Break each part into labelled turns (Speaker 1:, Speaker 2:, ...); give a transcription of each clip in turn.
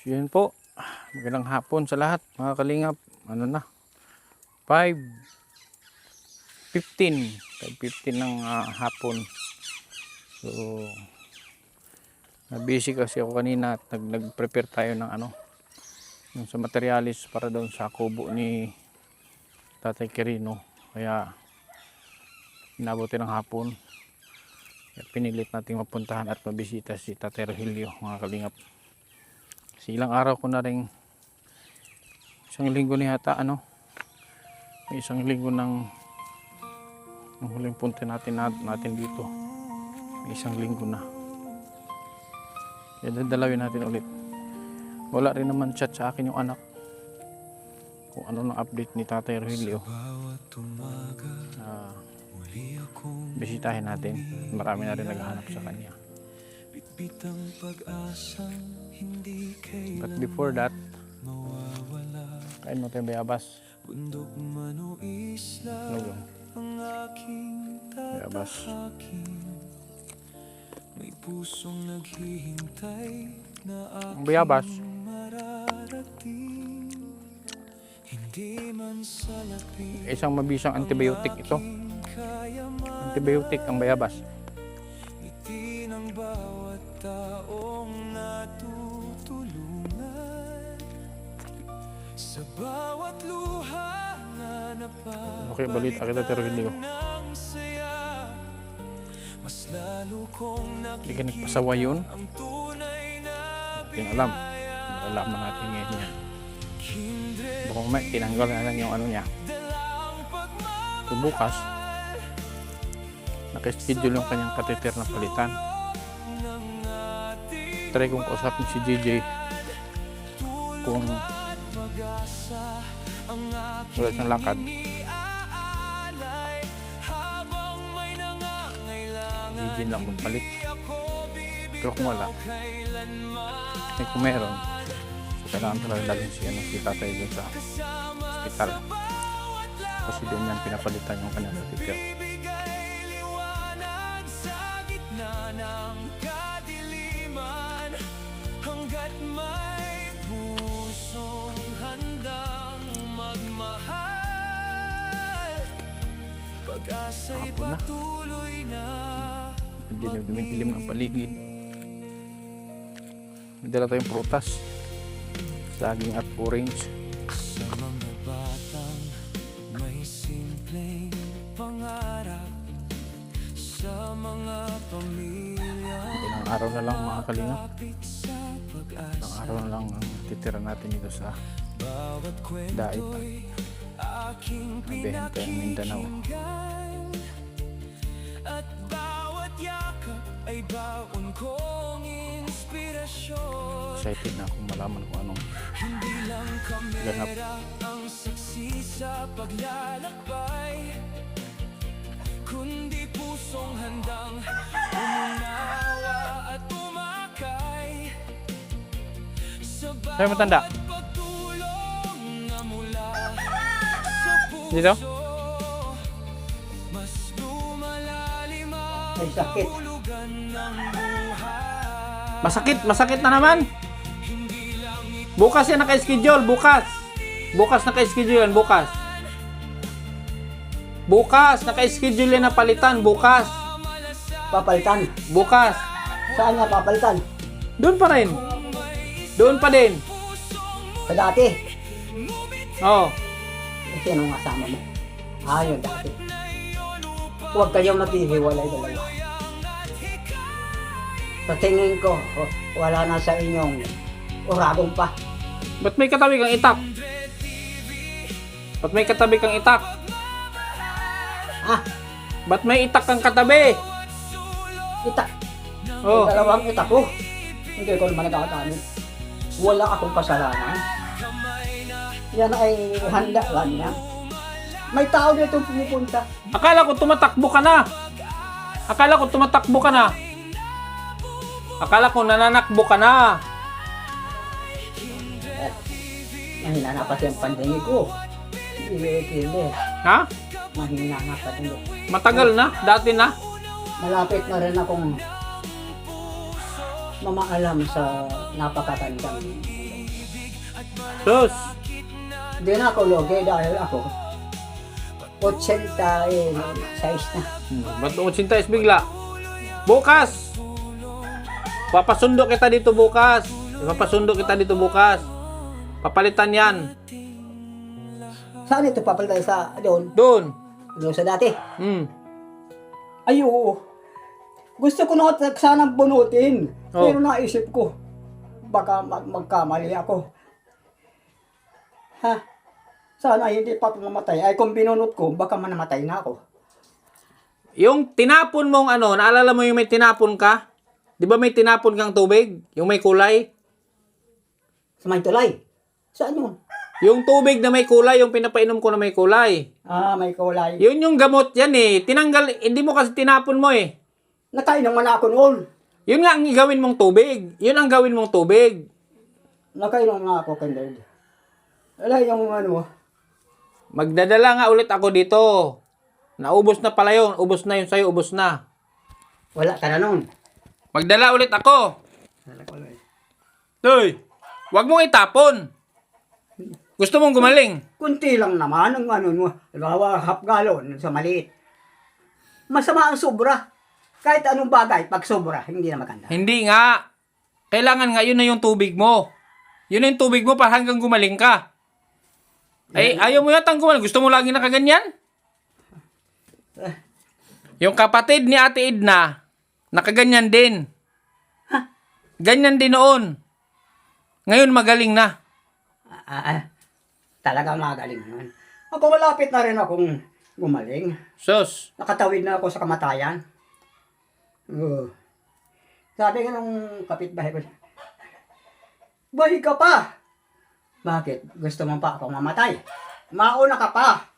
Speaker 1: So yun po, magandang hapon sa lahat mga kalingap. Ano na, 5:15 ng hapon. So busy kasi ako kanina at nag-prepare tayo ng yung sa materialis para doon sa kubo ni Tatay Quirino. Kaya inabuti ng hapon. Kaya pinilit nating mapuntahan at mabisita si Tatay Rogelio mga kalingap. Kasi ilang araw ko na rin, isang linggo na yata, may isang linggo ng huling punta natin dito. May isang linggo na. Kaya dadalawin natin ulit. Wala rin naman chat sa akin yung anak kung ano ng update ni Tatay Rogelio. Bisitahin natin. Marami na rin naghahanap sa kanya. But before that, kain mo tayong bayabas. Ano yun? Bayabas. Ang bayabas, isang mabisang antibiotic ito. Antibiotic ang bayabas. Okay, balita kita Tatay Rogelio. Hindi ka nagpasawa yun. Hindi alam. Malalaman natin ngayon niya. Baka may tinanggal na lang yung niya. So bukas, naka-schedule yung kanyang catheter na palitan. Try kong kausapin si JJ kung wala siyang lakad. JJ lang magpalit. Pero kung wala, kung meron, so kailangan talaga dalhin si Tatay doon sa hospital. Kasi doon yan pinapalitan yung kanyang catheter. Hapon na. Dilim ng paligid. May dala tayong prutas, saging at orange.
Speaker 2: Sa mga batang may simpleng pangarap, sa mga pamilya
Speaker 1: Ilang araw na lang mga kalingap. Ilang araw na lang ang titira natin dito sa Dait at Nabehente ang Mindanao.
Speaker 2: at bawat yakap ay baon kong inspirasyon.
Speaker 1: Excited na akong malaman kung anong
Speaker 2: Hindi lang
Speaker 1: ganap.
Speaker 2: kamera ang saksi sa paglalakbay, kundi pusong handang umunawa at umakay sa
Speaker 1: Sa'yo matanda?
Speaker 2: bawat pagtulong na mula sa puso.
Speaker 1: Dito?
Speaker 2: Mas lumalalim ang
Speaker 3: May sakit.
Speaker 2: hulugan ng buhay.
Speaker 1: Masakit na naman. Bukas yan naka-schedule, bukas. Bukas naka-schedule yan, bukas. Bukas naka-schedule yan na palitan, bukas.
Speaker 3: Papalitan.
Speaker 1: Bukas.
Speaker 3: Saan nga papalitan?
Speaker 1: Doon pa rin. Doon pa din.
Speaker 3: Sa dati.
Speaker 1: Oo.
Speaker 3: Sino ang kasama mo? Yun dati. Huwag kayong maghihiwalay dalawa. Sa tingin ko, wala na sa inyong uragong pa.
Speaker 1: Ba't may katabi kang itak? Ba't may katabi kang itak?
Speaker 3: Ah,
Speaker 1: Ba't may itak kang katabi?
Speaker 3: itak.
Speaker 1: Oh.
Speaker 3: Dalawang itak ko. Hindi ko naman nagkakatanit. Wala akong kasalanan. Yan ay handa lang niya. May tao dito pumupunta.
Speaker 1: Akala ko tumatakbo ka na. Akala ko tumatakbo ka na. Akala ko nananakbo ka na.
Speaker 3: Mahina na kasi ang pandemig ko. Hindi.
Speaker 1: Ha?
Speaker 3: Mahina na pati.
Speaker 1: Matagal na? Dati na?
Speaker 3: Malapit na rin akong mamaalam sa napakatandang
Speaker 1: Sus!
Speaker 3: Hindi na ako logi dahil ako 86 na.
Speaker 1: Ba't 80 is bigla? Bukas! Papasundo kita dito bukas. Papasundo kita dito bukas. Papalitan yan.
Speaker 3: Saan ito papalitan sa doon?
Speaker 1: Doon.
Speaker 3: Doon sa dati?
Speaker 1: Hmm.
Speaker 3: Ay, oo. Gusto ko na sanang bunutin.
Speaker 1: Oh.
Speaker 3: Pero naisip ko, baka magkamali ako. Ha? Sana hindi pa mamatay. Ay, kung binunot ko, baka manamatay na ako.
Speaker 1: Yung tinapon mong ano, naalala mo yung may tinapon ka? Di ba may tinapon kang tubig? Yung may kulay?
Speaker 3: Sa may tulay. Saan yun?
Speaker 1: Yung tubig na may kulay, yung pinapainom ko na may kulay.
Speaker 3: Ah, may kulay.
Speaker 1: Yun yung gamot yan eh. Tinanggal, hindi mo kasi tinapon mo eh.
Speaker 3: Nakainom man ako noon.
Speaker 1: Yun nga ang gawin mong tubig. Yun ang gawin mong tubig.
Speaker 3: Nakainom nga ako, Kendall. Wala yung ano.
Speaker 1: Magdadala nga ulit ako dito. Naubos na pala yun. Ubos na yun sa'yo. Ubos na.
Speaker 3: Wala ka na noon.
Speaker 1: Magdala ulit ako.
Speaker 3: Wala ko lang.
Speaker 1: Hoy, wag mong itapon. Gusto mong gumaling?
Speaker 3: Kunti lang naman ang ano mo. Halimbawa, half gallon sa maliit. Masama ang sobra. Kahit anong bagay, pag sobra, hindi na maganda.
Speaker 1: Hindi nga. Kailangan nga yun na yung tubig mo. Yun na yung tubig mo para hanggang gumaling ka. Ay, ayaw mo yatang gumaling. Gusto mo lagi nakaganyan? Yung kapatid ni Ate Edna, nakaganyan din. Ganyan din noon. Ngayon magaling na.
Speaker 3: Talaga magaling naman. Ako malapit na rin akong gumaling.
Speaker 1: Sus.
Speaker 3: Nakatawid na ako sa kamatayan. Sabi ka ng kapitbahay ko, buhay ka pa! Bakit? Gusto mo pa akong mamatay? Mauna ka pa!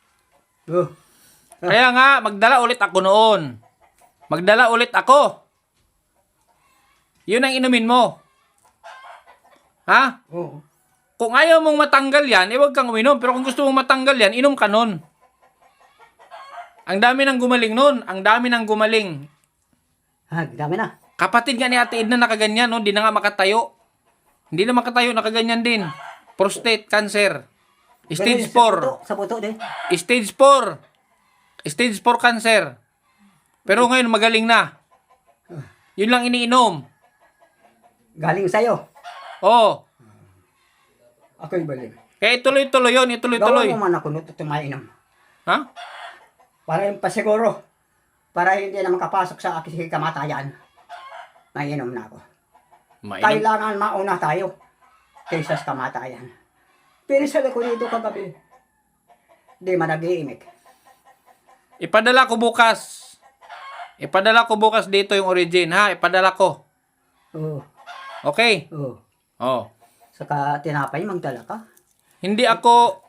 Speaker 1: Kaya nga, magdala ulit ako noon. Magdala ulit ako. Yun ang inumin mo. Ha?
Speaker 3: Oo.
Speaker 1: Kung ayaw mong matanggal yan, huwag kang uminom. Pero kung gusto mong matanggal yan, inom ka nun. Ang dami nang gumaling nun. Ang dami nang gumaling.
Speaker 3: Dami na.
Speaker 1: Kapatid nga ni Ate Edna nakaganyan, no? Di na nga makatayo. Hindi na makatayo, nakaganyan din. Prostate cancer. Stage 4.
Speaker 3: Sa buto din.
Speaker 1: Stage 4. Stage 4 cancer. Pero ngayon magaling na. Yun lang iniinom.
Speaker 3: Galing sa'yo.
Speaker 1: Oo.
Speaker 3: Ako'y balik.
Speaker 1: Kaya ituloy-tuloy yun, ituloy-tuloy.
Speaker 3: Gawin mo man ako nito tumainom.
Speaker 1: Ha?
Speaker 3: Para yung pasiguro. Para hindi na makapasok sa aking kamatayan. Mainom na ako. Kailangan mauna tayo kaysa sa kamatayan. Pero sa ko dito kagabi, di man nag-iimik.
Speaker 1: Ipadala ko bukas. Ipadala ko bukas dito yung origin, ha? Ipadala ko.
Speaker 3: Oo.
Speaker 1: Okay?
Speaker 3: Oo.
Speaker 1: Oh.
Speaker 3: Saka tinapay, magdala ka.
Speaker 1: Hindi ako...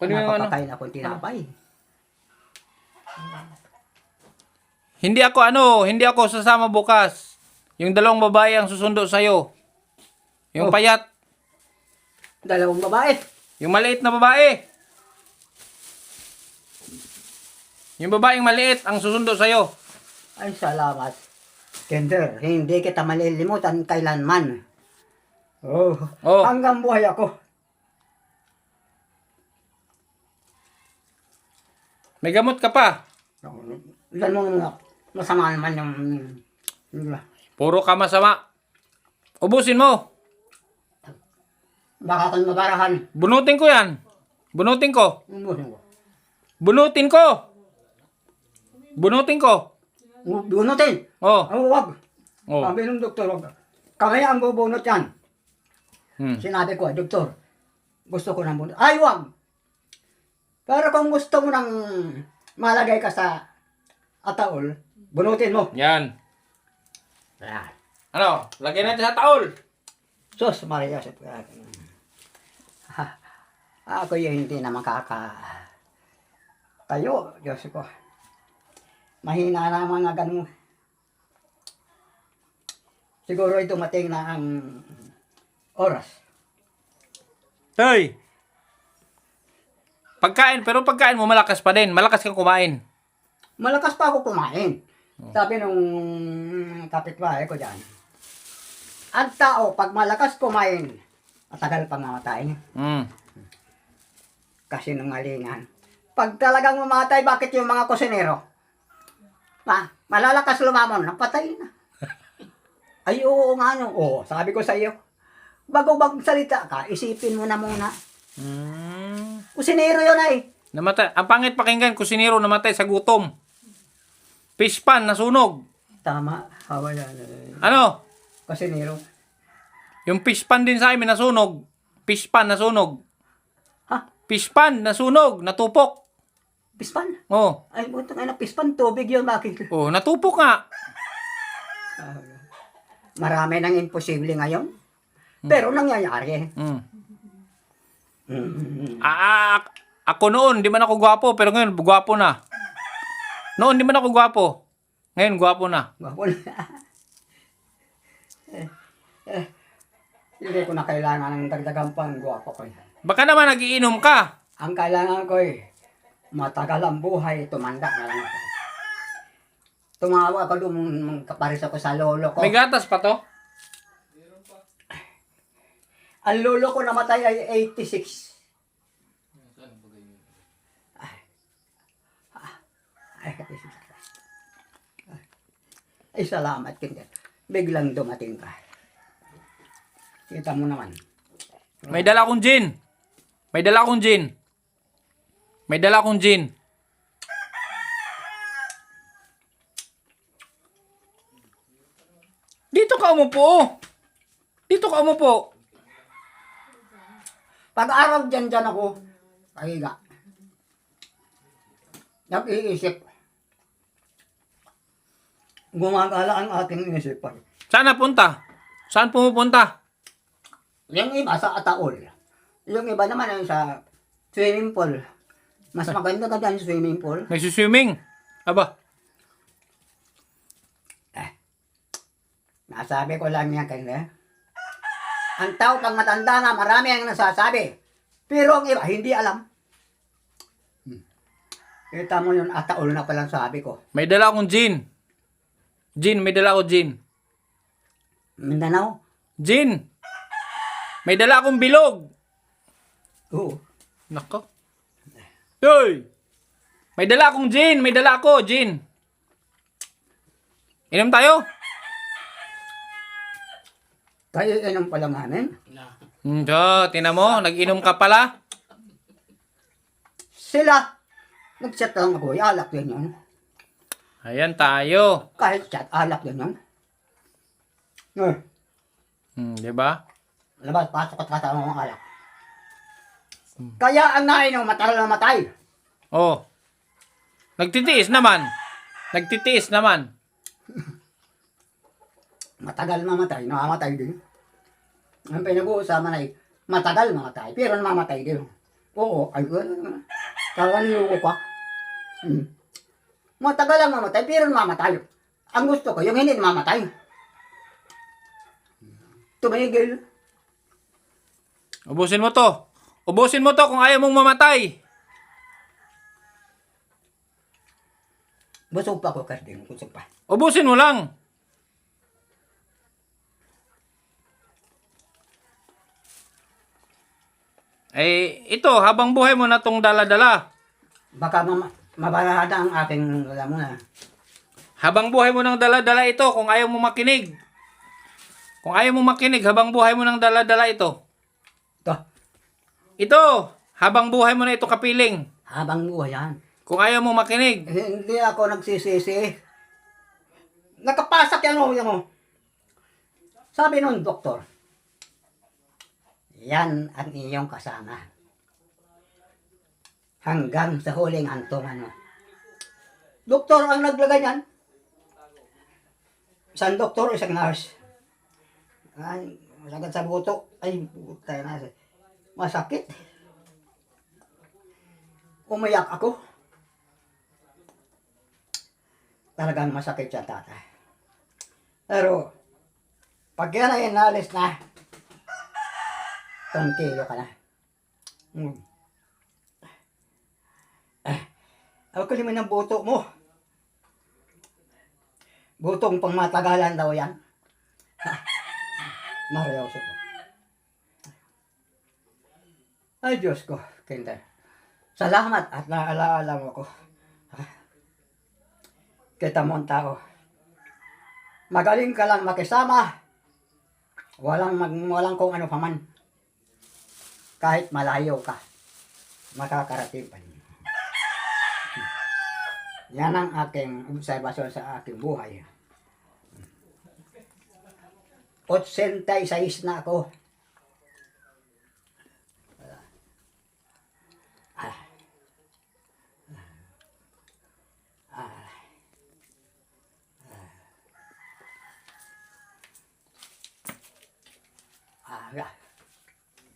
Speaker 1: Pwede mo ano?
Speaker 3: Napapakain akong tinapay.
Speaker 1: Hindi ako sasama bukas. Yung dalawang babae ang susundo sa'yo. Yung
Speaker 3: Oh.
Speaker 1: payat.
Speaker 3: Dalawang babae.
Speaker 1: Yung maliit na babae. Yung babaeng maliit ang susundo sa'yo.
Speaker 3: Ay, salamat. Kender, hindi kita malilimutan kailanman. Oh. Hanggang buhay ako.
Speaker 1: May gamot ka pa.
Speaker 3: Ilan mo masama naman yung...
Speaker 1: Puro ka masama. Ubusin mo.
Speaker 3: Baka kang mabarahan.
Speaker 1: Bunutin ko yan. Bunutin ko.
Speaker 3: Bunutin ko.
Speaker 1: Bunutin ko. Bunutin ko.
Speaker 3: Bunutin?
Speaker 1: Oh.
Speaker 3: Wag.
Speaker 1: Oh.
Speaker 3: Sabi ng doktor, wag. Kami ang bubunot yan. Sinabi ko, doktor, gusto ko ng bunot. Ay, wag! Pero kung gusto mo nang malagay ka sa ataol, bunutin mo.
Speaker 1: Yan.
Speaker 3: Yan.
Speaker 1: Ano? Lagyan natin sa taol.
Speaker 3: Sus, Maria. Ako yung hindi na tayo, Diyos ko. Mahina na mga ganun. Siguro ito mating na ang oras.
Speaker 1: Hey! Pagkain, pero pagkain mo malakas pa din. Malakas kang kumain.
Speaker 3: Malakas pa ako kumain. Sabi nung kapitbahay ko dyan, ang tao, pag malakas kumain, Matagal pang mamatay.
Speaker 1: Mm.
Speaker 3: Kasi nungalingan. Pag talagang mamatay, bakit yung mga kusinero? Malalakas lumamon, napatay na. Ay, oo nga no. Oo, sabi ko sa iyo, bago magsalita ka, isipin mo na muna.
Speaker 1: Mm.
Speaker 3: Kusinero yun ay.
Speaker 1: Namatay. Ang pangit pakinggan, kusinero namatay sa gutom. Pispan, nasunog.
Speaker 3: Tama, hawa yan.
Speaker 1: Ano?
Speaker 3: Kusinero.
Speaker 1: Yung pispan din sa amin, nasunog. Pispan, nasunog.
Speaker 3: Ha?
Speaker 1: Pispan, nasunog. Natupok.
Speaker 3: Pispan?
Speaker 1: Oh.
Speaker 3: Ay, buto nga na pispan, tubig yun, bakit?
Speaker 1: Oh, natupok nga.
Speaker 3: Marami nang imposible ngayon. Pero nangyayari.
Speaker 1: Mm.
Speaker 3: Mm.
Speaker 1: Ako noon, di man ako gwapo, pero ngayon, gwapo na. Noon, di man ako gwapo. Ngayon, gwapo na.
Speaker 3: Gwapo na. Hindi ko na kailangan ng dagdagang pang gwapo ko.
Speaker 1: Baka naman nagiinom ka.
Speaker 3: Ang kailangan ko matagal ang buhay, tumanda na lang ako. Tumawa ko doon, kaparis ako sa lolo ko.
Speaker 1: May gatas pa to?
Speaker 3: Ang lolo ko namatay ay 86. Ay, salamat kinda. Biglang dumating ka. Kita mo naman.
Speaker 1: May dala akong gin. May dala akong gin. May dala akong gin. Dito ka umupo. Dito ka umupo.
Speaker 3: Pag-araw dyan ako, pahiga. Nag-iisip. Gumagala ang aking isipan.
Speaker 1: Saan napunta? Saan pumupunta?
Speaker 3: Yung iba sa Ataol. Yung iba naman ay sa swimming pool. Mas maganda ka dyan sa swimming pool.
Speaker 1: Nagsuswimming. Aba.
Speaker 3: Nasabi ko lang yan kanila. Ang tao pag matanda na, marami ang nasasabi. Pero ang iba, hindi alam. Kita mo yun, Ataol na palang sabi ko.
Speaker 1: May dala akong gin. Gin, may dala akong gin.
Speaker 3: Mindanao?
Speaker 1: Gin. May dala akong bilog.
Speaker 3: Oo.
Speaker 1: Nako. Hoy! May dala akong gin. May dala ako, gin. Inom tayo?
Speaker 3: Kaya inom pa lang namin.
Speaker 1: Tinan mo, nag-inom ka pala.
Speaker 3: Sila, nag-chat lang ako, alak din yun.
Speaker 1: Ayan tayo.
Speaker 3: Kahit chat, alak din yun.
Speaker 1: Diba?
Speaker 3: Labas, pasok at kasama mga alak. Kaya ang nainom, matagal na matay.
Speaker 1: Oh. Nagtitiis naman. Nagtitiis naman.
Speaker 3: Matagal mamatay, namamatay din. Ang pinag-uusapan ay matagal mamatay, pero namamatay din. Oo, ay kalaniloko ka. Matagal ang mamatay, pero namamatay. Ang gusto ko, yung hindi namamatay. Tumigil.
Speaker 1: Ubusin mo to. Ubusin mo to kung ayaw mong mamatay.
Speaker 3: Busog pa ko, Karding. Busog pa.
Speaker 1: Ubusin mo lang. Ito, habang buhay mo na tong dala-dala.
Speaker 3: Baka mabalahada ang aking, alam mo na.
Speaker 1: Habang buhay mo ng dala-dala ito, kung ayaw mo makinig. Kung ayaw mo makinig, habang buhay mo ng dala-dala ito.
Speaker 3: Ito,
Speaker 1: Ito, habang buhay mo na ito kapiling.
Speaker 3: habang buhay yan.
Speaker 1: Kung ayaw mo makinig.
Speaker 3: Hindi ako nagsisisi. Nakapasak yan mo. Sabi nun, doktor, yan ang iyong kasama. Hanggang sa huling hantungan mo. Doktor ang naglagay yan. Isang doktor, isang nurse. Ay, masakit sa buto. Ay, puta na. Masakit. Umayak ako. Talagang masakit siya, tatay. Pero, pag yan ay inalis na, tranquilo ka na. Ako kalimin ng buto mo. Butong pangmatagalan daw yan. Mariyaw siya. Ay, Diyos ko, Kinder. Salamat at naalaala mo ko. Kita mo ang tao. Magaling ka lang makisama. Walang kung ano paman. Kahit malayo ka, makakarating pa niyo. Yan ang aking obserbasyon sa aking buhay. 86 na ako. Yeah.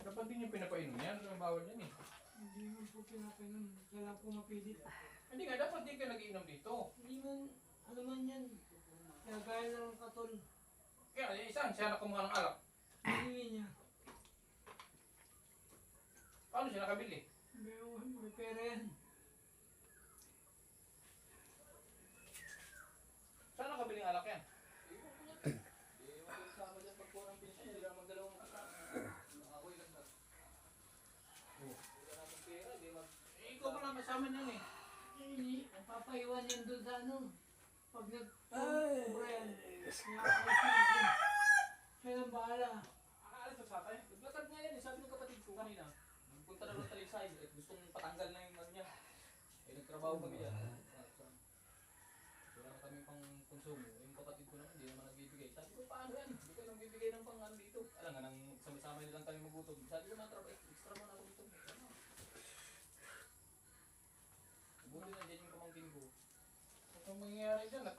Speaker 1: Dapat din yung pinapainom yan. Bawal yan eh.
Speaker 4: Hindi mo po pinapainom. Kailangan po mapilit.
Speaker 1: Hindi nga, dapat din ka nag-iinom dito.
Speaker 4: Hindi man, ano man yan. Kaya gaya na lang katol.
Speaker 1: Kaya, yung isang siya na kumuha ng alak.
Speaker 4: Hihingi niya.
Speaker 1: Paano siya nakabili?
Speaker 4: May pera yan.
Speaker 1: Saan nakabili ng alak yan? Ikaw pa lang kasama niyan eh.
Speaker 4: Hindi, papaiwan yan doon sa ano. Pag nag-kubra yan. Nakakayos na ako. Siya lang bahala.
Speaker 1: Akaalis sa sakay. Naglatag nga yan eh. Sabi ng kapatid ko kanina. Nagpunta na rin talisay. At gustong patanggal na yung ano niya. Eh nagtrabaho kami yan. Wala na kami pang konsumo. Yung kapatid ko naman hindi naman nagbibigay. Sabi ko paano yan? Hindi ka nang bibigay ng pang ano dito. Alam nga nang sama-sama nilang kami magutom. Sabi ko na trabaho. Extra man ako dito. Buti na dyan yung pamangkin ko. Kung mangyayari dyan at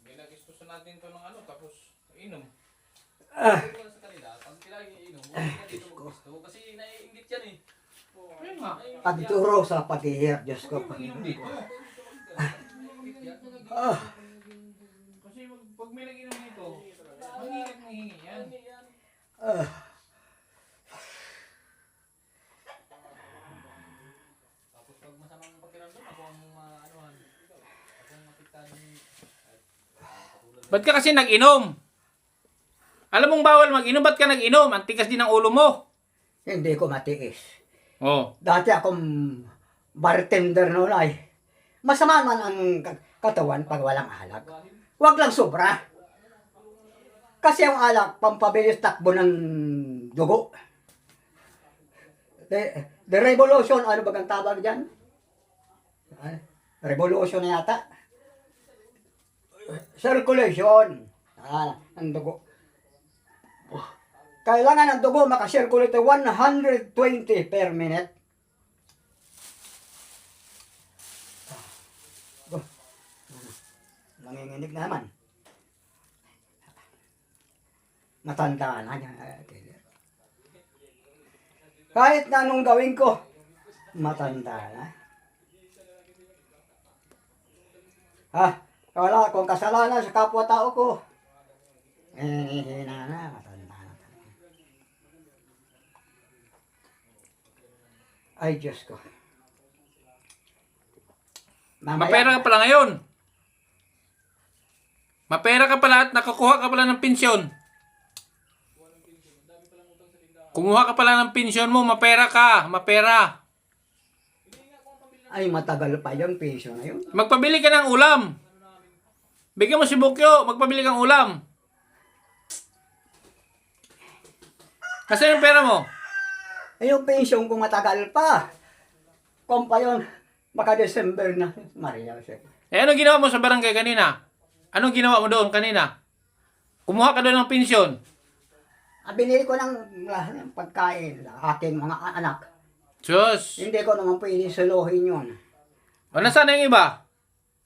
Speaker 1: may nagistusan natin to ng ano tapos inom. Sabi ko lang sa kanila, pag kailangan iinom, huwag na dito mag-gusto. Kasi naiingit yan eh. Ayun nga.
Speaker 3: Pagturo sa paghihirap, Diyos ko.
Speaker 1: Huwag inom dito.
Speaker 3: Ah,
Speaker 1: Kasi pag may nag-inom dito, mangingat ng hingi yan.
Speaker 3: ah.
Speaker 1: Tapos pag masamang pakiramdam, ako ang maanuhan. Ako ang mapiktahan yung... Ba't ka kasi nag-inom? Alam mong bawal mag-inom, ba't ka nag-inom? Ang tigas din ang ulo mo.
Speaker 3: Hindi ko matiis.
Speaker 1: Oh.
Speaker 3: Dati akong bartender noon ay masama man ang katawan pag walang alak. Huwag lang sobra. Kasi ang alak, pampabilis takbo ng dugo. The revolution, ano bagang tawag dyan? Revolution na yata. Circulation. Ang dugo. Kailangan ang dugo makasirculate 120 per minute. Nanginginig na naman. Matanda na niya. Kahit na anong gawin ko, matanda na. Wala akong kasalanan sa kapwa-tao ko. Hihina na, matanda na. Ay, Diyos ko.
Speaker 1: Mapera ka pala ngayon. Mapera ka pala at nakakuha ka pala ng pensyon. Kumuha ka pala ng pensyon mo, mapera ka, mapera.
Speaker 3: Ay, matagal pa yung pension na yun.
Speaker 1: Magpabili ka ng ulam. Bigyan mo si Bukyo, magpabili kang ulam. Kasi yung pera mo?
Speaker 3: Ay, yung pension ko matagal pa. Kung pa yun, baka December na. Maria, siya.
Speaker 1: Eh, anong ginawa mo sa barangay kanina? Anong ginawa mo doon kanina? Kumuha ka doon ng pensyon.
Speaker 3: Binili ko ng pagkain sa aking mga anak.
Speaker 1: Diyos.
Speaker 3: Hindi ko naman pwede suluhin yun.
Speaker 1: O, nasaan na yung iba?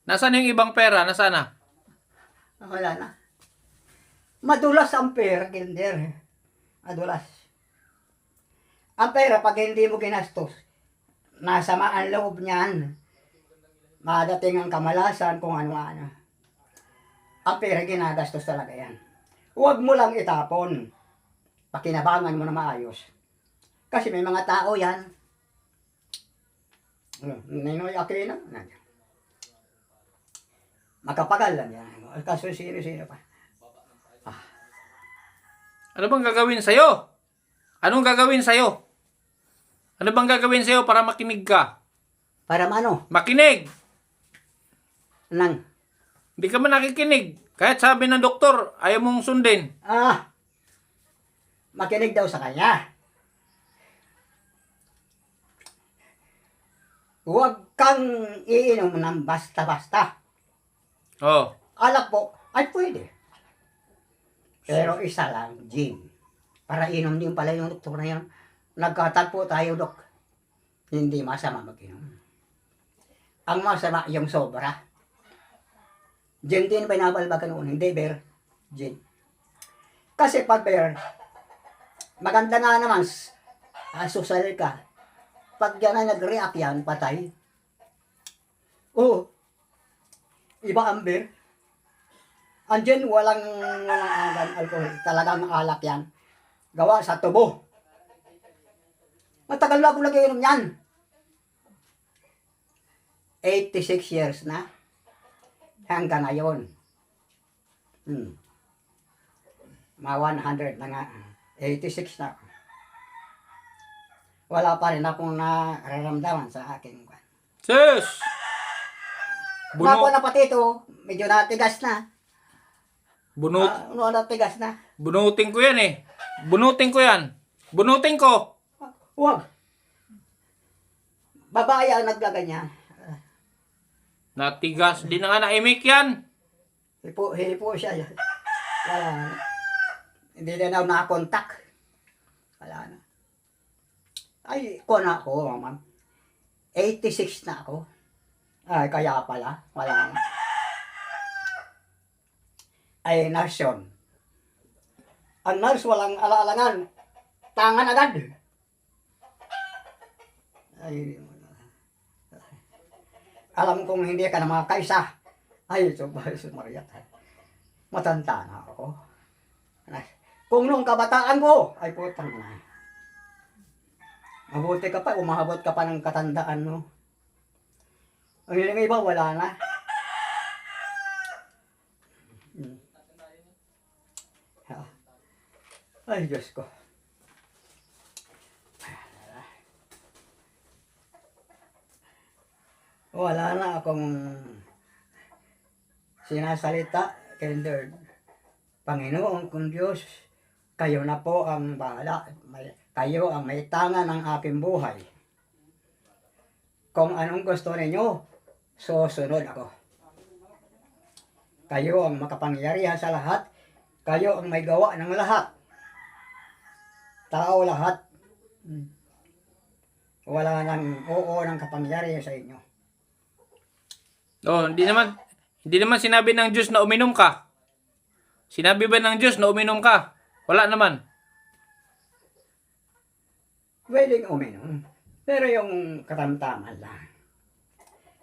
Speaker 1: Nasaan yung ibang pera? Nasaan na?
Speaker 3: Wala na. Madulas ang pera, Kinder. Madulas. Ang pera, pag hindi mo ginastos, nasama ang loob niyan. Madating ang kamalasan kung ano-ano. Ang pera, ginagastos talaga yan. Huwag mo lang itapon. Pakinabangan mo na maayos. Kasi may mga tao yan. Ninoy Aquino. Makapagal lang yan. Kaso sino-sino pa.
Speaker 1: Ano bang gagawin sa'yo? Anong gagawin sa'yo? Ano bang gagawin sa'yo para makinig ka?
Speaker 3: Para ano?
Speaker 1: Makinig!
Speaker 3: Nang,
Speaker 1: Hindi ka man nakikinig. Kahit sabi ng doktor, ayaw mong sundin.
Speaker 3: makinig daw sa kanya. Huwag kang iinom ng basta-basta.
Speaker 1: Oh.
Speaker 3: Alak po, ay pwede. Pero isa lang, gin. Para inom din pala yung doktor na yun. Nagkatagpo tayo, Dok. Hindi masama mag-inom. Ang masama, yung sobra. Gin din binabalbagan noon, hindi beer. Gin. Kasi pag beer, maganda nga naman, susal ka. Pag yan ay nag-react yan, patay. Oo. Iba ang beer. Ang gin, walang alcohol. Talagang alak yan. Gawa sa tubo. Matagal na ako nag-iinom yan. 86 years na. Hanggang ngayon. Ma 100 na nga. 86 na. Wala pa rin akong nararamdaman sa aking kwan.
Speaker 1: Sis!
Speaker 3: Ako na pati ito, medyo natigas na. Natigas na.
Speaker 1: Bunutin ko yan eh. Bunutin ko yan. Bunutin ko.
Speaker 3: Huwag. Babae ang naglaganyan.
Speaker 1: Natigas. Di na nga naimik yan.
Speaker 3: Hipo siya. Wala na. Hindi na nakakontak. Wala na. Ay, ko na ako, ma'am. 86 na ako. Ay, kaya pala. Wala na. Ay, nurse yun. Ang nurse walang alaalangan. Tangan agad. Ay, alam kong hindi ka na makakaisa. Ay, Maria. Matanda na ako. Kung nung kabataan ko, ay putang na. Mabuti ka pa, umahabot ka pa ng katandaan mo. Ang iba, wala na. Ay, Diyos ko. Wala na akong sinasalita kay Lord. Panginoon kong Diyos, kayo na po ang bahala. Kayo ang may tanga ng aking buhay. Kung anong gusto ninyo, susunod ako. Kayo ang makapangyarihan sa lahat. Kayo ang may gawa ng lahat. Tao lahat. Wala nang oo ng kapangyarihan sa inyo.
Speaker 1: Oh, hindi naman sinabi ng Diyos na uminom ka. Sinabi ba ng Diyos na uminom ka? Wala naman.
Speaker 3: Pwedeng uminom. Pero yung katamtaman lang.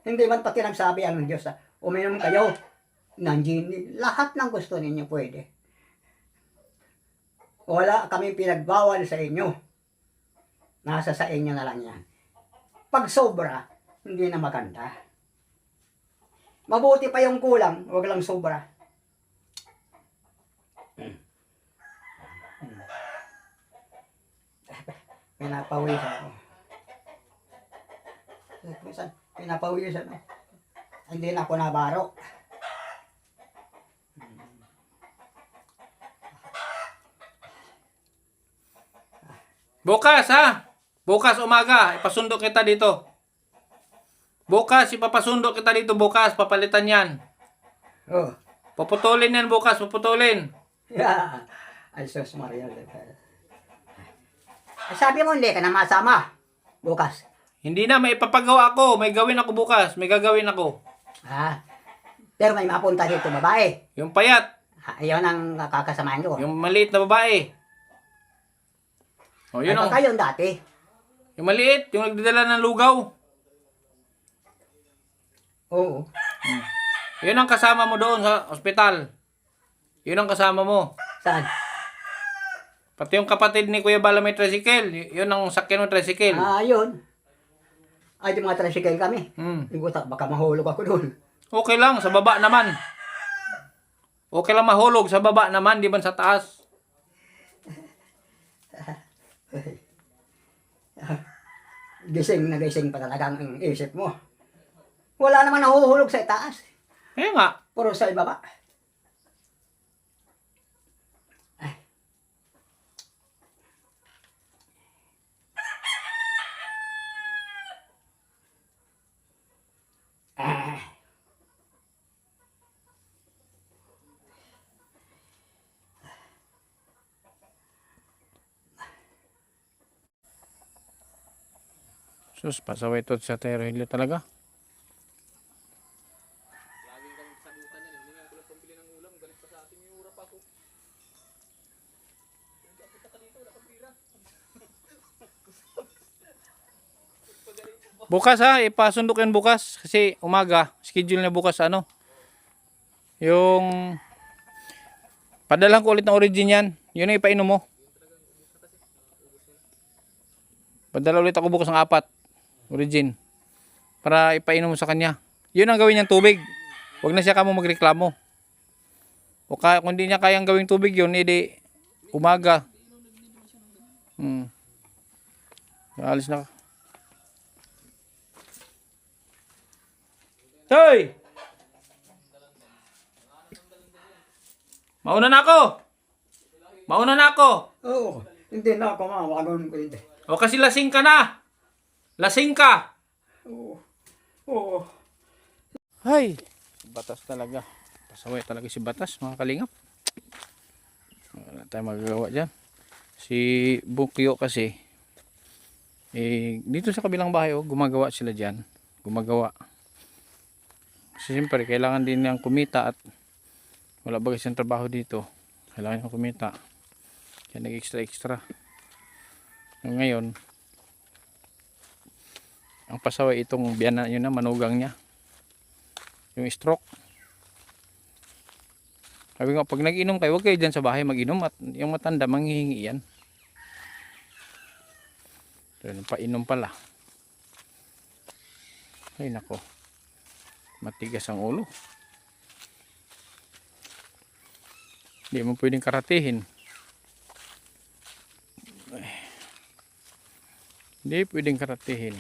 Speaker 3: Hindi man pati nagsabi ang Diyos na uminom kayo ng gin. Lahat ng gusto ninyo pwede. Wala kami pinagbawal sa inyo. Nasa sa inyo na lang yan. Pag sobra, hindi na maganda. Mabuti pa yung kulang, huwag lang sobra. Pinapawisan ako. Pinapawisan ako. Hindi na ako nabaro.
Speaker 1: Bukas ha? Bukas umaga, ipasundo kita dito. Bukas, ipapasundo kita dito bukas, papalitan yan.
Speaker 3: Oh.
Speaker 1: Puputulin yan bukas, puputulin.
Speaker 3: Yeah. Ay, sus Maria. Sabi mo hindi ka na masama. Bukas.
Speaker 1: Hindi na, may ipapagawa ako. May gawin ako bukas. May gagawin ako.
Speaker 3: Pero may mapunta dito babae.
Speaker 1: Yung payat.
Speaker 3: Ayaw nang kakasamahan ko.
Speaker 1: Yung maliit na babae. O, yun
Speaker 3: Ay,
Speaker 1: o.
Speaker 3: baka yun dati.
Speaker 1: Yung maliit, yung nagdadala ng lugaw.
Speaker 3: Oo.
Speaker 1: Yun ang kasama mo doon sa ospital. Yun ang kasama mo.
Speaker 3: Saan?
Speaker 1: Pati yung kapatid ni Kuya Bala may tricycle. Yun ang sakyan ng tricycle.
Speaker 3: Yun. Ay, di mga tricycle kami.
Speaker 1: Hmm.
Speaker 3: Baka mahulog ako doon.
Speaker 1: Okay lang, sa baba naman. Okay lang mahulog, sa baba naman, di ba sa taas?
Speaker 3: gising na gising pa talaga ang isip mo. Wala naman nahuhulog sa itaas.
Speaker 1: Eh nga.
Speaker 3: Puro sa ibaba. Ay. Ah.
Speaker 1: Sus, pasaway to sa Terhilyo talaga. Bukas ha, ipasundok yan bukas kasi umaga, schedule na bukas ano. Yung padalang ko ulit ng origin yan. Yun ang ipainom mo. Padala ulit ako bukas ng 4 origin para ipainom mo sa kanya. Yun ang gawin niyang tubig. Huwag na siya kamo magreklamo. O kung hindi niya kayang gawing tubig yun, edi umaga. Alis na ka. Hoy! Mauna na ako! Mauna na ako!
Speaker 3: Oo, hindi na ako mawagon ko hindi.
Speaker 1: O kasi lasing ka na! Lasing ka!
Speaker 3: Oo. Oo.
Speaker 1: Ay! Batas talaga. Pasaway talaga si Batas, mga kalingap. Wala tayong magagawa dyan. Si Bukyo kasi, dito sa kabilang bahay, gumagawa sila dyan. Gumagawa. Kasi siyempre, kailangan din niyang kumita at wala bagay siyang trabaho dito. Kailangan niyang kumita. Kaya nag-extra. Ngayon, ang pasaway itong biyana nyo na, manugang niya. Yung stroke. Sabi nga, pag nag-inom kayo, huwag kayo dyan sa bahay mag-inom at yung matanda, manghihingi yan. So, painom pala. Ay nako. Matigas ang ulo. Hindi mo pwedeng karatihin. Hindi pwedeng karatihin.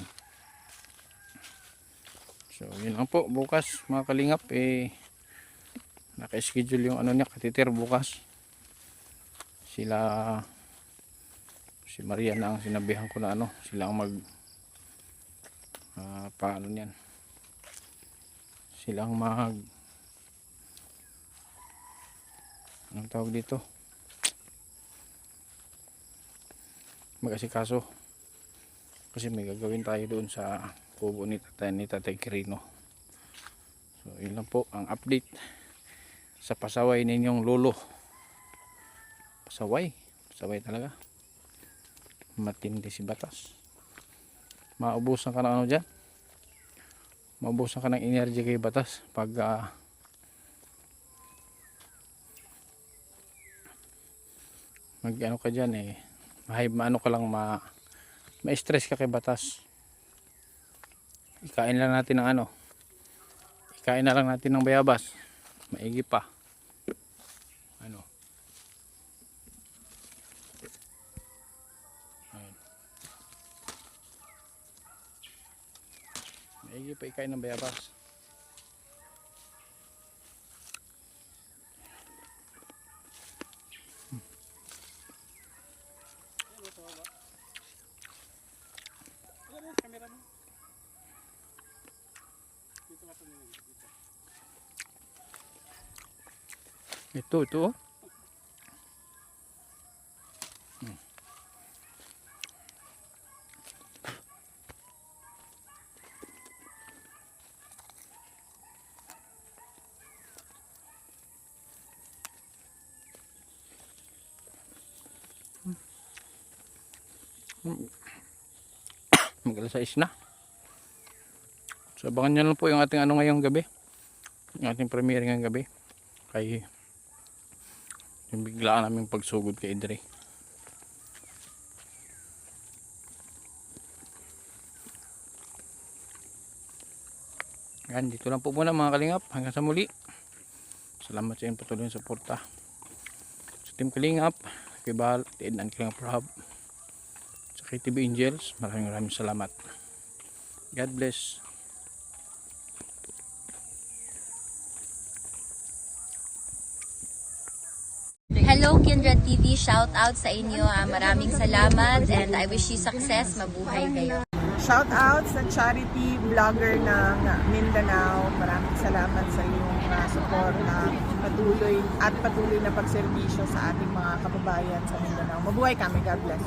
Speaker 1: So, yun lang po. Bukas, mga kalingap, naka-schedule yung ano niya, katitir bukas. Sila, si Maria na ang sinabihan ko na ano, sila ang paano niyan. Sila ang anong tawag dito? Mag-asikaso. Kasi may gagawin tayo doon sa kubo ni Tatay Quirino. So, yun lang po ang update sa pasaway ninyong lolo. Pasaway talaga. Matindi si Batas. Maubusan ka ng ano dyan? Maubusan ka ng energy kay Batas pag mag ano ka dyan maano ka lang ma-stress ka kay Batas. Ikain lang natin ng ano, ikain na lang natin ng bayabas, maigi pa ano. Ayun. Maigi pa ikain ng bayabas. Ito oh. Mag-alas 6 na. So abangan nyo lang po yung ating ano ngayong gabi. Yung ating premiere ngayong gabi. Kay yung biglaan naming pagsugod kay Idre. Yan, dito lang po muna mga kalingap. Hanggang sa muli. Salamat sa inyong patuloy na suporta. Sa Team Kalingap, kay Bahal, Tiid and Kalingap Rahab. kay TV Angels. Maraming salamat. God bless.
Speaker 5: Hello Kindred TV, shout out sa inyo. Maraming salamat and I wish you success. Mabuhay kayo.
Speaker 6: Shout out sa charity vlogger ng Mindanao. Maraming salamat sa iyong suporta, patuloy na pagserbisyo sa ating mga kababayan sa Mindanao. Mabuhay kami. God bless.